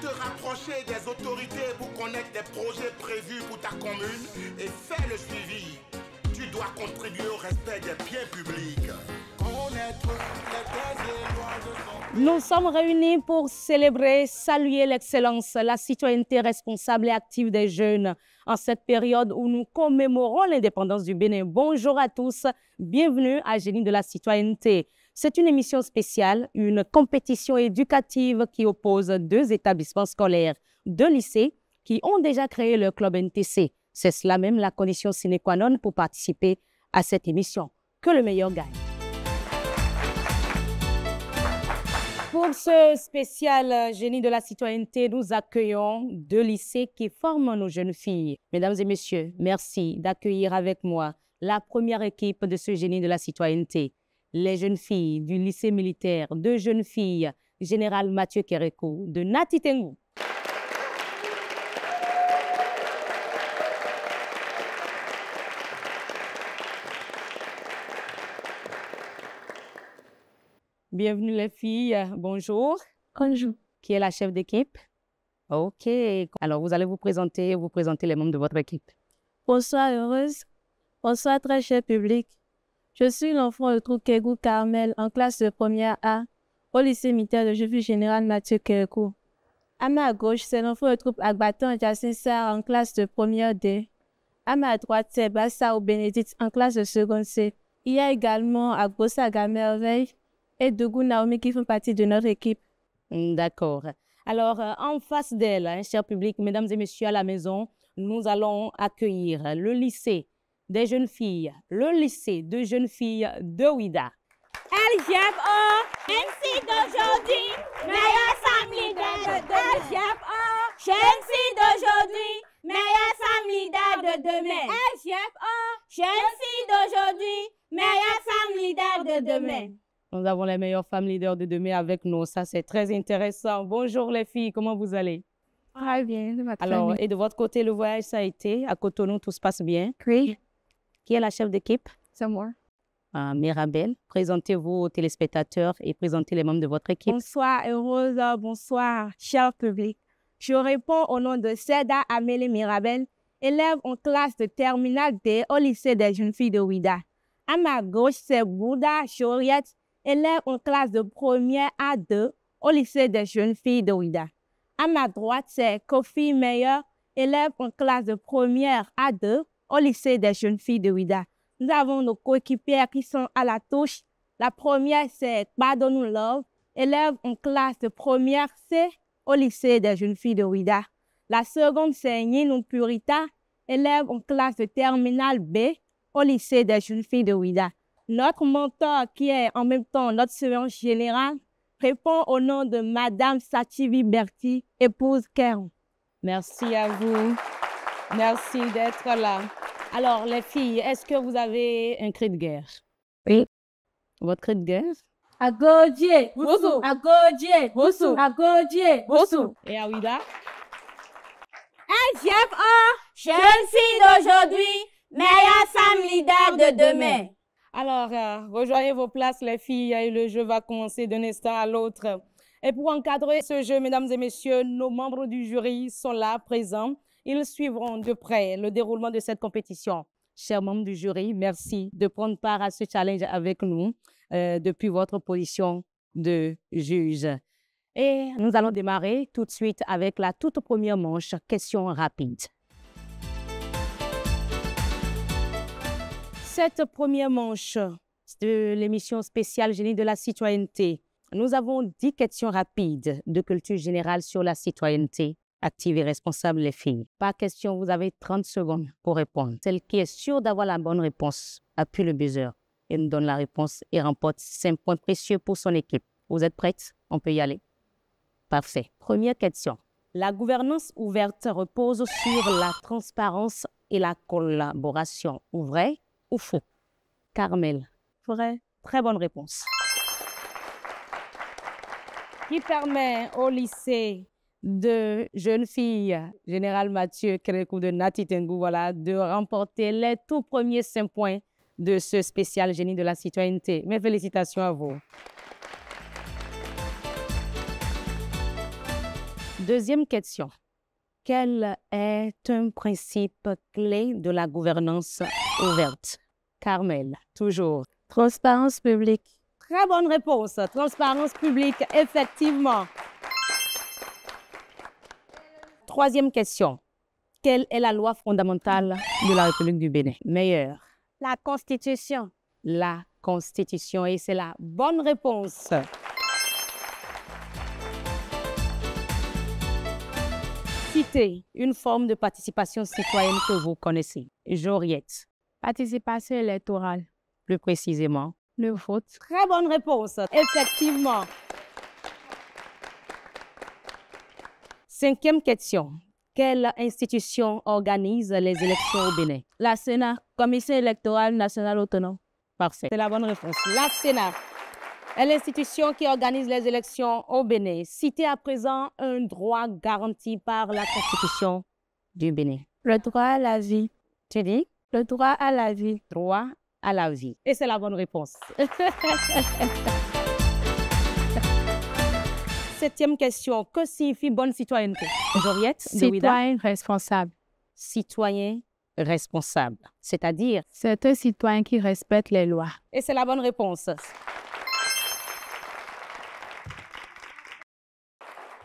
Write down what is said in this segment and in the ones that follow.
te rapprocher des autorités pour connaître des projets prévus pour ta commune et faire le suivi. Tu dois contribuer au respect des biens publics. Nous sommes réunis pour célébrer, saluer l'excellence, la citoyenneté responsable et active des jeunes en cette période où nous commémorons l'indépendance du Bénin. Bonjour à tous, bienvenue à Génie de la citoyenneté. C'est une émission spéciale, une compétition éducative qui oppose deux établissements scolaires, deux lycées qui ont déjà créé leur club NTC. C'est cela même la condition sine qua non pour participer à cette émission. Que le meilleur gagne. Pour ce spécial Génie de la citoyenneté, nous accueillons deux lycées qui forment nos jeunes filles. Mesdames et messieurs, merci d'accueillir avec moi la première équipe de ce Génie de la citoyenneté. Les jeunes filles du lycée militaire, deux jeunes filles, Général Mathieu Kérékou de Nati Tengou. Bienvenue les filles, bonjour. Bonjour. Qui est la chef d'équipe? Ok, alors vous allez vous présenter les membres de votre équipe. Bonsoir heureuse, bonsoir très cher public. Je suis l'enfant de troupe Kégou Carmel en classe de première A au lycée militaire de Jufu Général Mathieu Kérékou. À ma gauche, c'est l'enfant de troupe Agbatan Jacin Sarr en classe de première D. À ma droite, c'est Bassa ou Bénédicte en classe de seconde C. Il y a également Agbosa Gamerveille et Dougou Naomi qui font partie de notre équipe. D'accord. Alors, en face d'elle, cher public, mesdames et messieurs à la maison, nous allons accueillir le lycée des jeunes filles, le lycée de jeunes filles de Ouida. LGFO, MC d'aujourd'hui, meilleure femme leader de LGFO, jeune fille d'aujourd'hui, meilleure femme leader de demain. LGFO, jeune fille d'aujourd'hui, meilleure femme leader de demain. Nous avons les meilleures femmes leaders de demain avec nous. Ça, c'est très intéressant. Bonjour les filles, comment vous allez? Très bien, de votre Alors, famille. et de votre côté, le voyage, ça a été à Cotonou, tout se passe bien? Oui, Qui est la chef d'équipe? c'est moi. Mirabel, présentez-vous aux téléspectateurs et présentez les membres de votre équipe. Bonsoir heureuse, bonsoir cher public. Je réponds au nom de Seda Amélie Mirabel, élève en classe de terminale D au lycée des jeunes filles de Ouida. À ma gauche, c'est Bouda Choriet, élève en classe de première A2 au lycée des jeunes filles de Ouida. À ma droite, c'est Kofi Meyer, élève en classe de première A2 au lycée des jeunes filles de Ouida. Nous avons nos coéquipières qui sont à la touche. La première, c'est Badonou Love, élève en classe de première C au lycée des jeunes filles de Ouida. La seconde, c'est Ninou Purita, élève en classe de terminale B au lycée des jeunes filles de Ouida. Notre mentor, qui est en même temps notre surveillante générale, répond au nom de Madame Sativi Berti, épouse Kéron. Merci à vous. Merci d'être là. Alors, les filles, est-ce que vous avez un cri de guerre? Oui. Votre cri de guerre? Agodie, Boussou, Agodie, Boussou, Agodie, Boussou. Et à Ouida? LGFO, jeune fille d'aujourd'hui, meilleure femme leader de demain. Alors, rejoignez vos places, les filles, et le jeu va commencer d'un instant à l'autre. Et pour encadrer ce jeu, mesdames et messieurs, nos membres du jury sont là, présents. Ils suivront de près le déroulement de cette compétition. Chers membres du jury, merci de prendre part à ce challenge avec nous depuis votre position de juge. Et nous allons démarrer tout de suite avec la toute première manche, question rapide. Cette première manche de l'émission spéciale Génie de la citoyenneté, nous avons 10 questions rapides de culture générale sur la citoyenneté active et responsable, les filles. Par question, vous avez 30 secondes pour répondre. Celle qui est sûre d'avoir la bonne réponse appuie le buzzer et nous donne la réponse et remporte 5 points précieux pour son équipe. Vous êtes prêtes? On peut y aller? Parfait. Première question. La gouvernance ouverte repose sur la transparence et la collaboration. Vrai ou faux? Carmel. Vrai. Très bonne réponse. Qui permet au lycée de jeunes filles, Général Mathieu Kérékou de Nati Tengou, voilà, de remporter les tout premiers 5 points de ce spécial Génie de la citoyenneté. Mes félicitations à vous. Deuxième question. Quel est un principe clé de la gouvernance ouverte? Carmel, toujours. Transparence publique. Très bonne réponse. Transparence publique, effectivement. Troisième question. Quelle est la loi fondamentale de la République du Bénin? Meilleure. La Constitution. La Constitution, et c'est la bonne réponse. Citez une forme de participation citoyenne que vous connaissez. Joriette. Participation électorale. Plus précisément. Le vote. Très bonne réponse, effectivement. Cinquième question. Quelle institution organise les élections au Bénin? La Sénat, Commission électorale nationale autonome. Parfait. C'est la bonne réponse. La Sénat est l'institution qui organise les élections au Bénin. Citez à présent un droit garanti par la Constitution du Bénin. Le droit à la vie. Tu dis? Le droit à la vie. Droit à la vie. Et c'est la bonne réponse. Septième question. Que signifie bonne citoyenneté? Joriette? Citoyen responsable. Citoyen responsable. C'est-à-dire? C'est un citoyen qui respecte les lois. Et c'est la bonne réponse.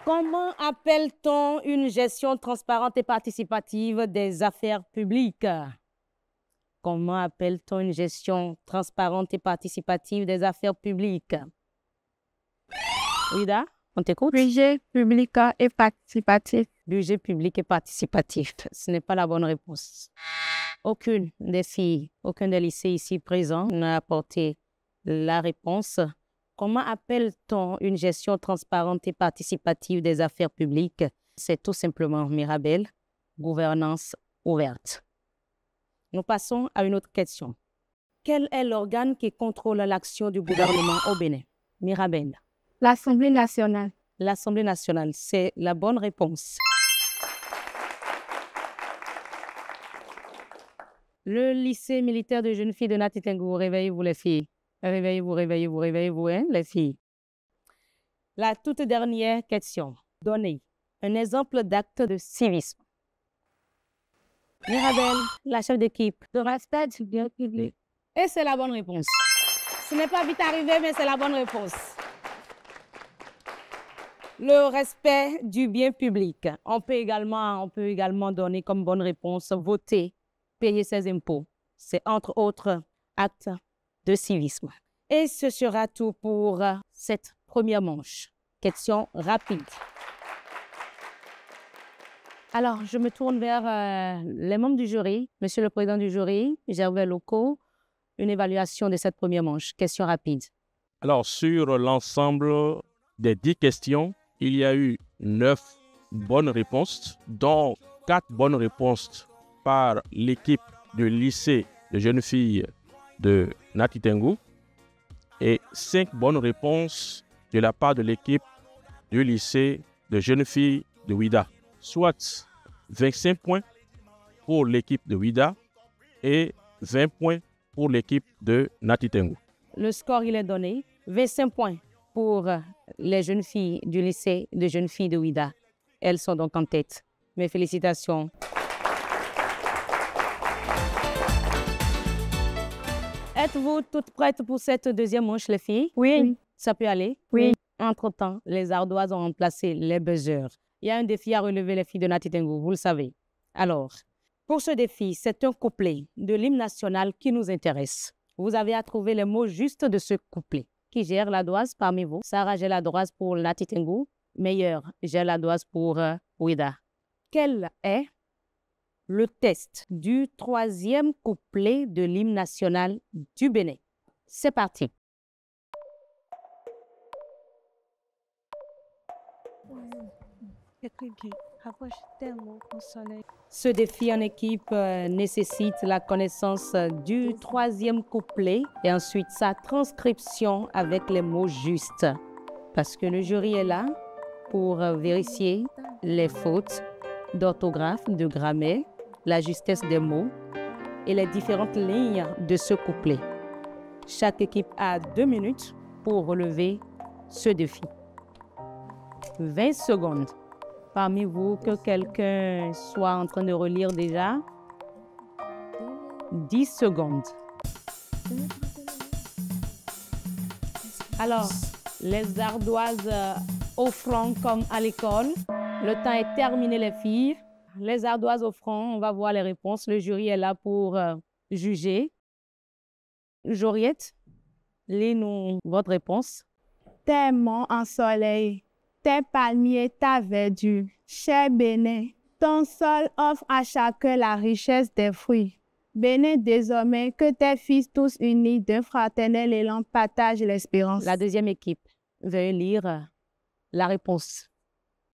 Comment appelle-t-on une gestion transparente et participative des affaires publiques? Comment appelle-t-on une gestion transparente et participative des affaires publiques? Ouida, on t'écoute? Budget public et participatif. Budget public et participatif. Ce n'est pas la bonne réponse. Aucune des filles, aucun des lycées ici présents n'a apporté la réponse. Comment appelle-t-on une gestion transparente et participative des affaires publiques? C'est tout simplement, Mirabel, gouvernance ouverte. Nous passons à une autre question. Quel est l'organe qui contrôle l'action du gouvernement au Bénin? Mirabel. L'Assemblée nationale. L'Assemblée nationale, c'est la bonne réponse. Le lycée militaire de jeunes filles de Nati Tengou, réveillez-vous les filles. Réveillez-vous, réveillez-vous, réveillez-vous, hein, les filles. La toute dernière question. Donnez un exemple d'acte de civisme. Mirabel, la chef d'équipe. Le respect du bien public. Et c'est la bonne réponse. Ce n'est pas vite arrivé, mais c'est la bonne réponse. Le respect du bien public. On peut également donner comme bonne réponse voter, payer ses impôts. C'est entre autres actes de civisme. Et ce sera tout pour cette première manche. Question rapide. Alors, je me tourne vers les membres du jury. Monsieur le président du jury, Gervais Locaux, une évaluation de cette première manche. Question rapide. Alors, sur l'ensemble des 10 questions, il y a eu 9 bonnes réponses, dont 4 bonnes réponses par l'équipe du lycée de jeunes filles de Nati Tengou et 5 bonnes réponses de la part de l'équipe du lycée de jeunes filles de Ouida, soit 25 points pour l'équipe de Ouida et 20 points pour l'équipe de Nati Tengou. Le score, il est donné. 25 points pour les jeunes filles du lycée de jeunes filles de Ouida. Elles sont donc en tête. Mes félicitations. Êtes-vous toutes prêtes pour cette deuxième manche, les filles? Oui. Ça peut aller? Oui. Entre-temps, les ardoises ont remplacé les buzzers. Il y a un défi à relever, les filles de Nati Tengou, vous le savez. Alors, pour ce défi, c'est un couplet de l'hymne national qui nous intéresse. Vous avez à trouver les mots justes de ce couplet. Qui gère l'ardoise parmi vous? Sarah gère l'ardoise pour Nati Tengou. Meilleur gère l'ardoise pour Ouida. Quel est le test du troisième couplet de l'hymne national du Bénin? C'est parti. Ce défi en équipe nécessite la connaissance du troisième couplet et ensuite sa transcription avec les mots justes. Parce que le jury est là pour vérifier les fautes d'orthographe, de grammaire, la justesse des mots et les différentes lignes de ce couplet. Chaque équipe a 2 minutes pour relever ce défi. 20 secondes. parmi vous que quelqu'un soit en train de relire déjà? 10 secondes. Alors, les ardoises au front comme à l'école. Le temps est terminé, les filles. Les ardoises au front, on va voir les réponses. Le jury est là pour juger. Joriette, lis-nous votre réponse. Tes monts ensoleillés, tes palmiers, ta verdure, cher Bénin, ton sol offre à chacun la richesse des fruits. Bénin, désormais, que tes fils tous unis d'un fraternel élan partagent l'espérance. La deuxième équipe, veuillez lire la réponse.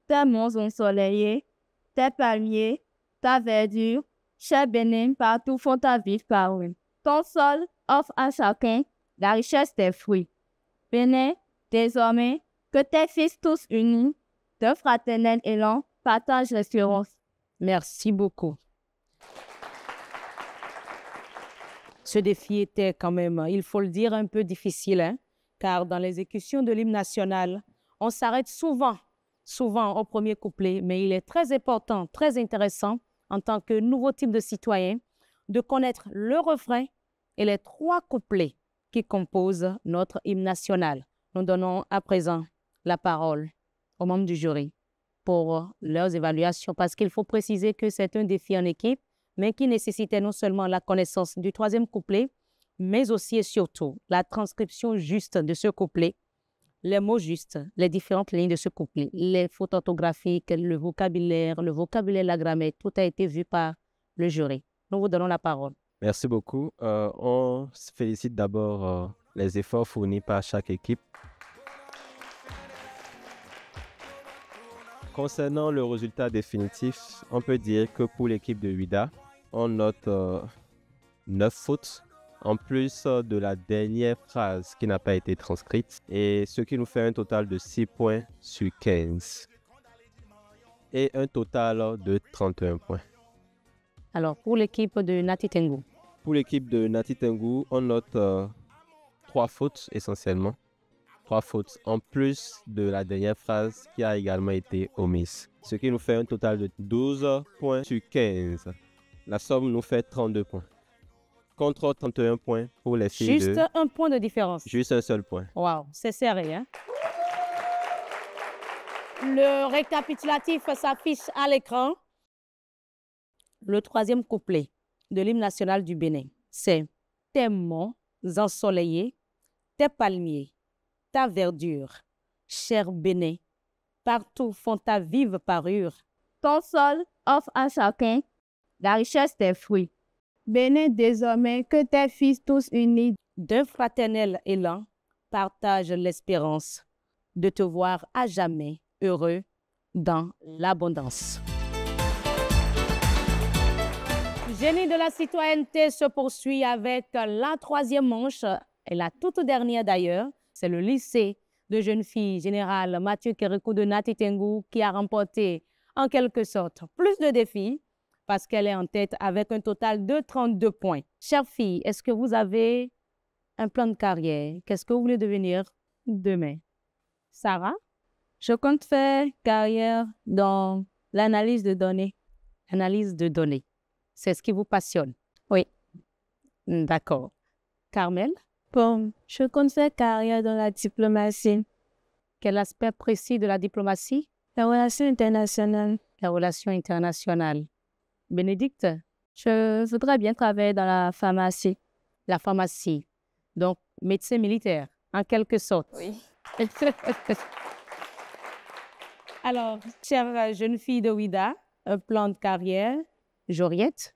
Tes monts ensoleillés, tes palmiers, ta verdure, cher Bénin, partout font ta vive parole. Ton sol offre à chacun la richesse des fruits. Bénin, désormais, que tes fils tous unis d'un fraternel élan partagent l'espérance. Merci beaucoup. Ce défi était quand même, il faut le dire, un peu difficile, hein, car dans l'exécution de l'hymne national, on s'arrête souvent au premier couplet, mais il est très important, très intéressant, en tant que nouveau type de citoyen, de connaître le refrain et les 3 couplets qui composent notre hymne national. Nous donnons à présent la parole aux membres du jury pour leurs évaluations, parce qu'il faut préciser que c'est un défi en équipe, mais qui nécessitait non seulement la connaissance du 3e couplet, mais aussi et surtout la transcription juste de ce couplet, les mots justes, les différentes lignes de ce couplet, les fautes orthographiques, le vocabulaire, la grammaire, tout a été vu par le jury. Nous vous donnons la parole. Merci beaucoup. On félicite d'abord les efforts fournis par chaque équipe. Concernant le résultat définitif, on peut dire que pour l'équipe de Ouida, on note 9 fautes, en plus de la dernière phrase qui n'a pas été transcrite, et ce qui nous fait un total de 6 points sur 15, et un total de 31 points. Alors, pour l'équipe de Nati Tengu. Pour l'équipe de Nati Tengu, on note 3 fautes essentiellement. 3 fautes en plus de la dernière phrase qui a également été omise. Ce qui nous fait un total de 12 points sur 15. La somme nous fait 32 points. Contre 31 points pour les filles Juste un point de différence. Juste un seul point. Wow, c'est serré, hein? Le récapitulatif s'affiche à l'écran. Le 3e couplet de l'hymne national du Bénin, c'est « Tes monts ensoleillés, tes palmiers, ta verdure, cher Bénin, partout font ta vive parure. Ton sol offre à chacun la richesse des fruits. Bénin, désormais, que tes fils tous unis d'un fraternel élan partagent l'espérance de te voir à jamais heureux dans l'abondance. » Génie de la citoyenneté se poursuit avec la 3e manche, et la toute dernière d'ailleurs. C'est le lycée de jeunes filles général Mathieu Kérékou de Nati Tengu qui a remporté en quelque sorte plus de défis parce qu'elle est en tête avec un total de 32 points. Chères filles, est-ce que vous avez un plan de carrière? Qu'est-ce que vous voulez devenir demain? Sarah? Je compte faire carrière dans l'analyse de données. Analyse de données. C'est ce qui vous passionne? Oui. D'accord. Carmel? Bon, je compte faire carrière dans la diplomatie. Quel aspect précis de la diplomatie? La relation internationale. La relation internationale. Bénédicte? Je voudrais bien travailler dans la pharmacie. La pharmacie. Donc, médecin militaire, en quelque sorte. Oui. Alors, chère jeune fille de Ouida, un plan de carrière. Joriette?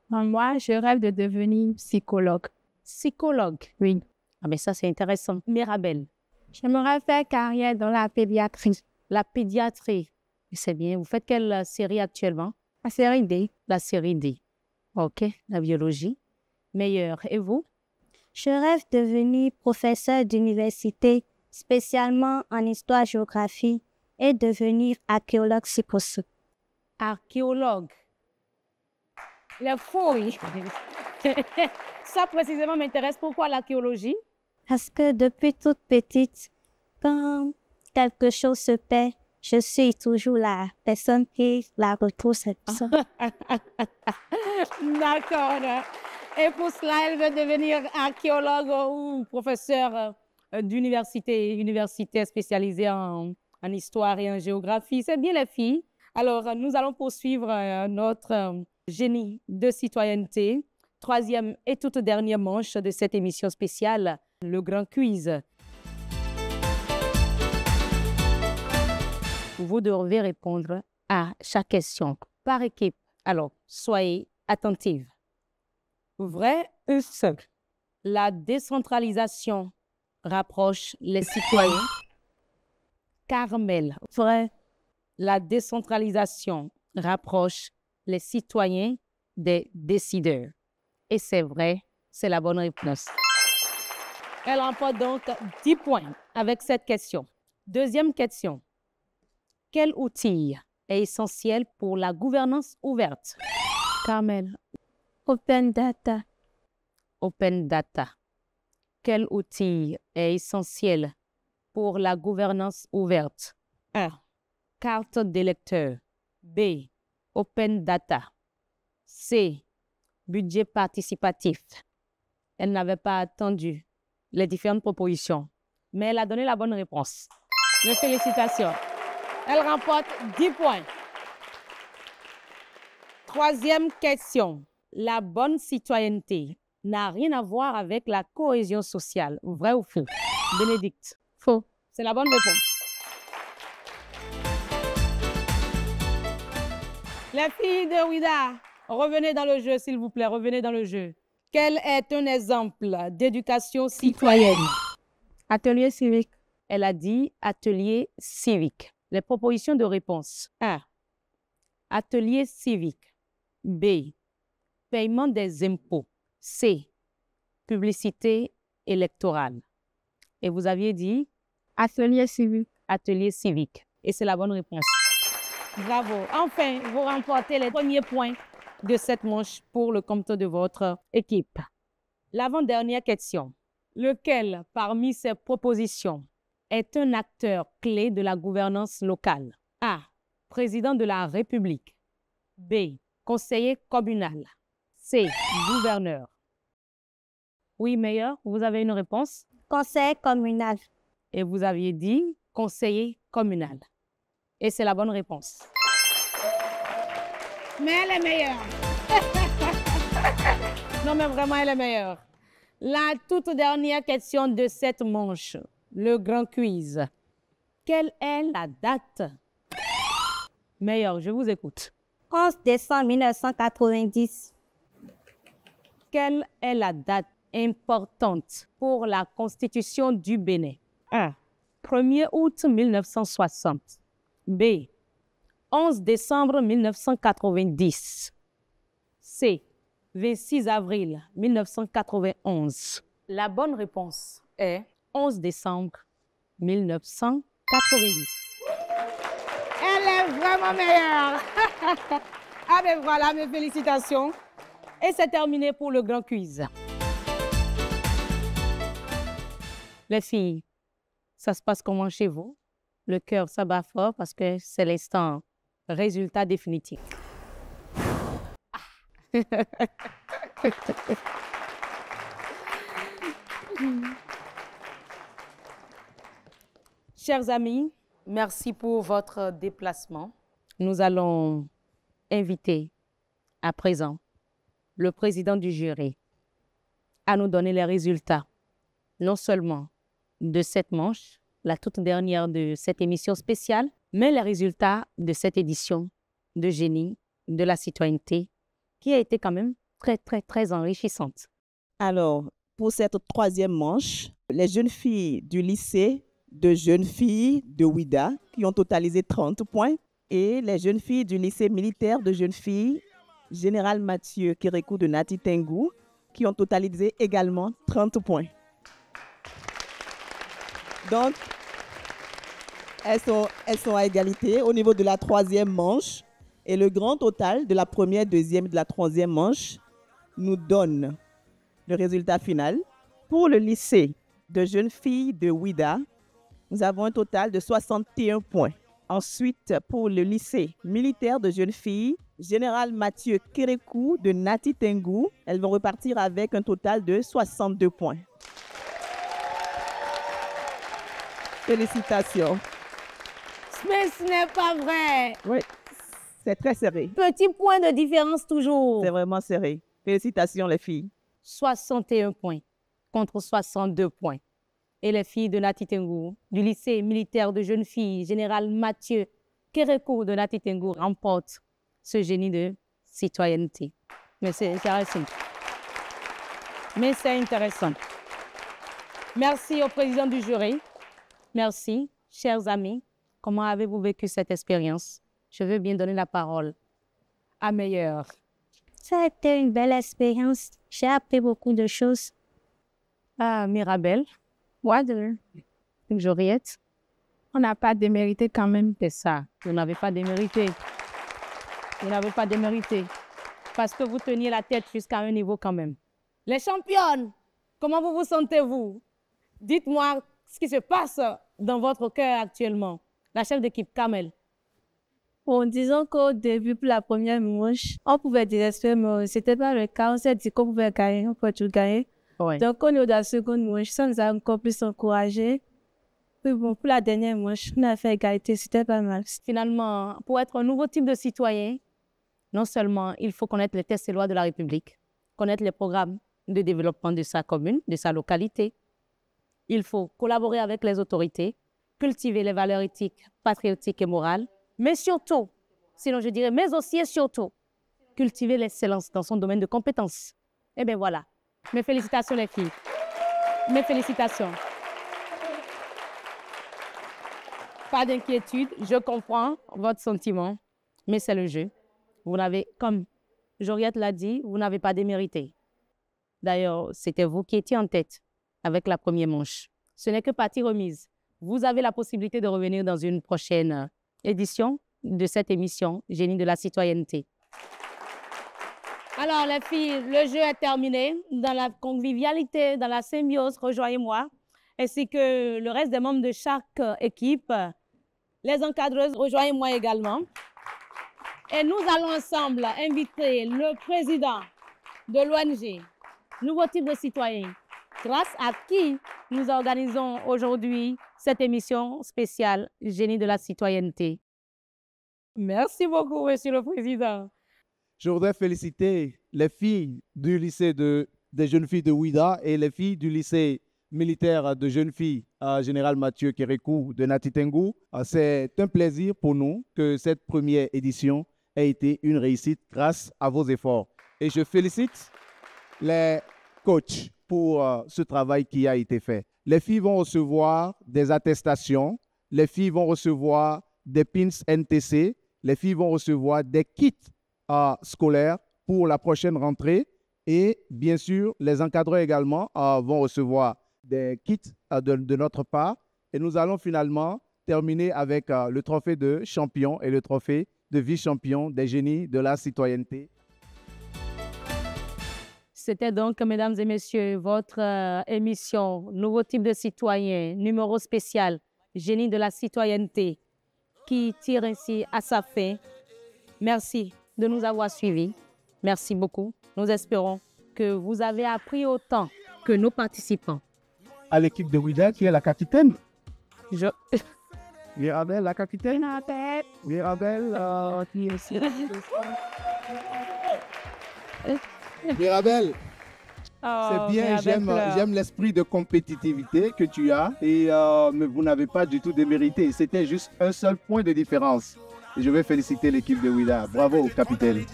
Moi, je rêve de devenir psychologue. Psychologue? Oui. Ah, mais ça, c'est intéressant. Mirabel? J'aimerais faire carrière dans la pédiatrie. La pédiatrie. C'est bien. Vous faites quelle série actuellement? La série D. La série D. OK. La biologie. Meilleure. Et vous? Je rêve de devenir professeur d'université, spécialement en histoire-géographie, et devenir archéologue si possible. Archéologue. Les fouilles. Ça précisément m'intéresse. Pourquoi l'archéologie? Parce que depuis toute petite, quand quelque chose se perd, je suis toujours la personne qui la retrouve cette personne. D'accord. Et pour cela, elle veut devenir archéologue ou professeur universitaire spécialisée en histoire et en géographie. C'est bien les filles. Alors, nous allons poursuivre notre génie de citoyenneté. Troisième et toute dernière manche de cette émission spéciale, le grand quiz. Vous devez répondre à chaque question par équipe. Alors, soyez attentifs. Vrai ou faux? La décentralisation rapproche les citoyens. Carmel. Vrai. La décentralisation rapproche les citoyens des décideurs. Et c'est vrai, c'est la bonne réponse. Elle remporte donc 10 points avec cette question. Deuxième question. Quel outil est essentiel pour la gouvernance ouverte? Carmel. Open data. Open data. Quel outil est essentiel pour la gouvernance ouverte? A. Carte d'électeur. B. Open data. C. Budget participatif. Elle n'avait pas attendu les différentes propositions, mais elle a donné la bonne réponse. Mes félicitations. Elle remporte 10 points. Troisième question. La bonne citoyenneté n'a rien à voir avec la cohésion sociale. Vrai ou faux? Bénédicte. Faux. C'est la bonne réponse. Les filles de Ouida, revenez dans le jeu, s'il vous plaît. Revenez dans le jeu. Quel est un exemple d'éducation citoyenne? Atelier civique. Elle a dit atelier civique. Les propositions de réponse. A. Atelier civique. B. Paiement des impôts. C. Publicité électorale. Et vous aviez dit Atelier civique. atelier civique. Et c'est la bonne réponse. Bravo. Enfin, vous remportez les premiers points de cette manche pour le compte de votre équipe. L'avant-dernière question. Lequel parmi ces propositions est un acteur clé de la gouvernance locale? A. Président de la République. B. Conseiller communal. C. Gouverneur. Oui, Meilleur, vous avez une réponse? Conseil communal. Et vous aviez dit conseiller communal. Et c'est la bonne réponse. Mais elle est meilleure. Non, mais vraiment, elle est meilleure. La toute dernière question de cette manche, le grand quiz. Quelle est la date? Meilleur, je vous écoute. 11 décembre 1990. Quelle est la date importante pour la Constitution du Bénin? A. 1er août 1960. B. 11 décembre 1990. C. 26 avril 1991. La bonne réponse est 11 décembre 1990. Elle est vraiment meilleure. Ah ben voilà, mes félicitations. Et c'est terminé pour le grand quiz. Les filles, ça se passe comment chez vous? Le cœur, ça bat fort parce que c'est l'instant résultat définitif. Chers amis, merci pour votre déplacement. Nous allons inviter à présent le président du jury à nous donner les résultats, non seulement de cette manche, la toute dernière de cette émission spéciale, mais les résultats de cette édition de Génie de la citoyenneté qui a été quand même très enrichissante. Alors, pour cette troisième manche, les jeunes filles du lycée de jeunes filles de Ouida qui ont totalisé 30 points et les jeunes filles du lycée militaire de jeunes filles Général Mathieu Kérékou de Nati Tengou qui ont totalisé également 30 points. Donc, elles sont à égalité au niveau de la troisième manche et le grand total de la première, deuxième et de la troisième manche nous donne le résultat final. Pour le lycée de jeunes filles de Ouida, nous avons un total de 61 points. Ensuite, pour le lycée militaire de jeunes filles, Général Mathieu Kérékou de Nati Tengou, elles vont repartir avec un total de 62 points. Félicitations. Mais ce n'est pas vrai. Oui, c'est très serré. Petit point de différence toujours. C'est vraiment serré. Félicitations les filles. 61 points contre 62 points. Et les filles de Nati Tengou, du lycée militaire de jeunes filles, Général Mathieu Kérékou de Nati Tengou, remportent ce génie de citoyenneté. Mais c'est intéressant. Mais c'est intéressant. Merci au président du jury. Merci, chers amis. Comment avez-vous vécu cette expérience? Je veux bien donner la parole à Meilleure. Ça a été une belle expérience. J'ai appris beaucoup de choses. Ah, Mirabel. Water. Joriette. On n'a pas démérité quand même. C'est ça. Vous n'avez pas démérité. Vous n'avez pas démérité. Parce que vous teniez la tête jusqu'à un niveau quand même. Les championnes, comment vous vous sentez-vous? Dites-moi ce qui se passe dans votre cœur actuellement. La chef d'équipe, Kamel. Bon, disons qu'au début, pour la première manche, on pouvait désespérer, mais ce n'était pas le cas. On s'est dit qu'on pouvait gagner, on pouvait tout gagner. Ouais. Donc, au niveau de la seconde manche, ça nous a encore plus encouragés. Puis bon, pour la dernière manche, on a fait égalité, c'était pas mal. Finalement, pour être un nouveau type de citoyen, non seulement il faut connaître les textes et lois de la République, connaître les programmes de développement de sa commune, de sa localité, il faut collaborer avec les autorités, cultiver les valeurs éthiques, patriotiques et morales, mais surtout, sinon je dirais, mais aussi et surtout, cultiver l'excellence dans son domaine de compétences. Eh bien voilà. Mes félicitations les filles. Mes félicitations. Pas d'inquiétude, je comprends votre sentiment, mais c'est le jeu. Vous n'avez, comme Joriette l'a dit, vous n'avez pas démérité. D'ailleurs, c'était vous qui étiez en tête avec la première manche. Ce n'est que partie remise. Vous avez la possibilité de revenir dans une prochaine édition de cette émission Génie de la citoyenneté. Alors les filles, le jeu est terminé. Dans la convivialité, dans la symbiose, rejoignez-moi, ainsi que le reste des membres de chaque équipe. Les encadreuses, rejoignez-moi également. Et nous allons ensemble inviter le président de l'ONG Nouveau Type de Citoyen, grâce à qui nous organisons aujourd'hui cette émission spéciale Génie de la citoyenneté. Merci beaucoup, Monsieur le Président. Je voudrais féliciter les filles du lycée des jeunes filles de Ouida et les filles du lycée militaire de jeunes filles Général Mathieu Kérékou de Nati Tengou. C'est un plaisir pour nous que cette première édition ait été une réussite grâce à vos efforts. Et je félicite les coachs pour ce travail qui a été fait. Les filles vont recevoir des attestations, les filles vont recevoir des pins NTC, les filles vont recevoir des kits scolaires pour la prochaine rentrée et bien sûr, les encadreurs également vont recevoir des kits de notre part et nous allons finalement terminer avec le trophée de champion et le trophée de vice-champion des génies de la citoyenneté. C'était donc, mesdames et messieurs, votre émission Nouveau Type de Citoyen, numéro spécial, Génie de la citoyenneté, qui tire ainsi à sa fin. Merci de nous avoir suivis. Merci beaucoup. Nous espérons que vous avez appris autant que nos participants. À l'équipe de Ouida qui est la capitaine. Mirabel, la capitaine. Mirabel, qui est aussi. Mirabel, c'est bien, j'aime l'esprit de compétitivité que tu as et mais vous n'avez pas du tout démérité. C'était juste un seul point de différence. Et je vais féliciter l'équipe de Ouida. Bravo, capitaine.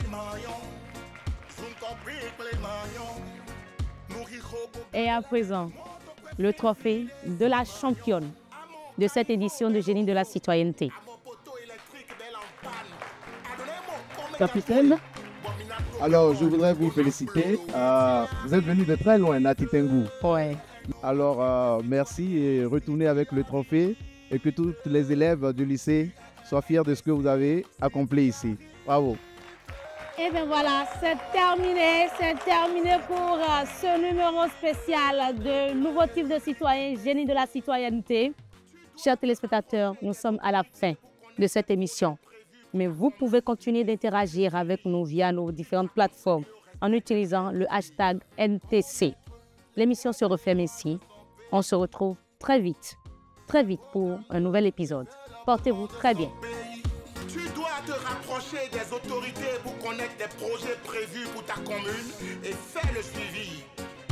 Et à présent, le trophée de la championne de cette édition de Génie de la citoyenneté. Capitaine, alors je voudrais vous féliciter. Vous êtes venu de très loin, Nati Tengou. Ouais. Alors merci et retournez avec le trophée et que tous les élèves du lycée soient fiers de ce que vous avez accompli ici. Bravo. Et bien voilà, c'est terminé pour ce numéro spécial de Nouveau Type de Citoyen, Génie de la citoyenneté. Chers téléspectateurs, nous sommes à la fin de cette émission. Mais vous pouvez continuer d'interagir avec nous via nos différentes plateformes en utilisant le hashtag NTC. L'émission se referme ici. On se retrouve très vite pour un nouvel épisode. Portez-vous très bien. Tu dois te rapprocher des autorités pour connaître des projets prévus pour ta commune et faire le suivi.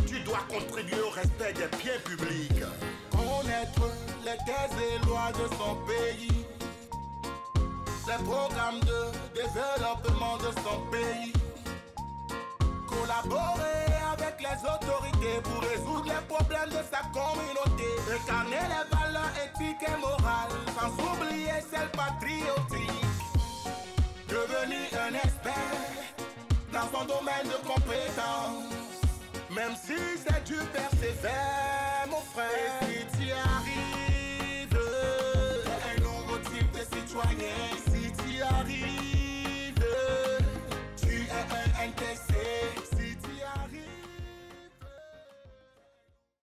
Tu dois contribuer au respect des biens publics. Connaître les thèses et lois de son pays, les programmes de développement de son pays. Collaborer avec les autorités pour résoudre les problèmes de sa communauté. Incarner les valeurs éthiques et morales, sans oublier celles patriotiques. Devenir un expert dans son domaine de compétence. Même si c'est du persévère, mon frère. Et si tu arrives